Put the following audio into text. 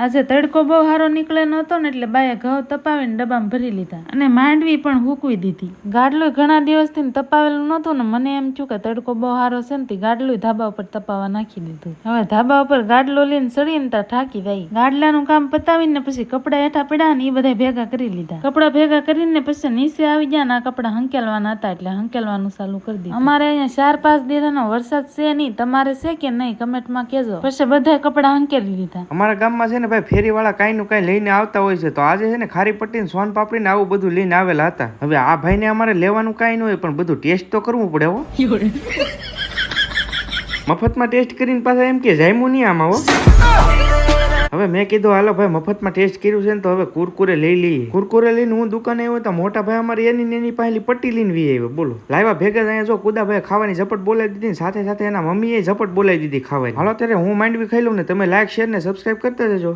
આજે તડકો બહુ સારો નીકળે નહોતો ને એટલે બાએ ઘઉં તપાવીને ડબ્બામાં ભરી લીધા અને માંડવી પણ હૂકવી દીધી. ગાડલું ઘણા દિવસથી તપાવેલું નહોતું ને મને એમ થયું કે તડકો બહુ સારો છે ને ગાડલું ધાબા ઉપર તપાવવા નાખી દીધું. હવે ધાબા ઉપર ગાડલો લઈને ચડીને ત્યાં ઠાકી જાય. ગાડલાનું કામ પતાવીને પછી કપડા હેઠા પડ્યા ને એ બધા ભેગા કરી લીધા. કપડા ભેગા કરીને પછી નીચે આવી ગયા ને આ કપડા હંકેલવાના હતા એટલે હંકેલવાનું ચાલુ કરી દીધું. અમારે અહીંયા 4-5 દિવસનો વરસાદ છે નહીં, તમારે છે કે નહીં કમેન્ટમાં કહેજો. પછી બધા કપડા હંકેલી લીધા. અમારા ગામમાં છે ને ભાઈ ફેરી વાળા કઈ નું કઈ લઈને આવતા હોય છે, તો આજે છે ને ખારી પટ્ટી ને સોન પાપડી ને આવું બધું લઈને આવેલા હતા. હવે આ ભાઈ ને અમારે લેવાનું કઈ ન હોય પણ બધું ટેસ્ટ તો કરવું પડે હો. મફતમાં ટેસ્ટ કરીને પાછા એમ કે જાયમું નહીં આમાં હો. હવે મેં કીધું હાલો ભાઈ મફતમાં ટેસ્ટ કર્યું છે ને તો હવે કુરકુરે લઈ લઈએ. કુરકુરે લઈને હું દુકાને આવ્યો તો મોટા ભાઈ અમારે એની પહેલી પટ્ટી લઈને વી આવ્યો. બોલો લાવ્યા ભેગા અહીંયા જો કુદાભાઈ ખાવાની ઝપટ બોલાવી દીધી ને સાથે સાથે એના મમ્મીએ ઝપટ બોલાવી દીધી ખાવાની. હાલો ત્યારે હું માંડવી ખાઈ લઉં ને તમે લાઈક શેર ને સબસ્ક્રાઈબ કરતા જજો.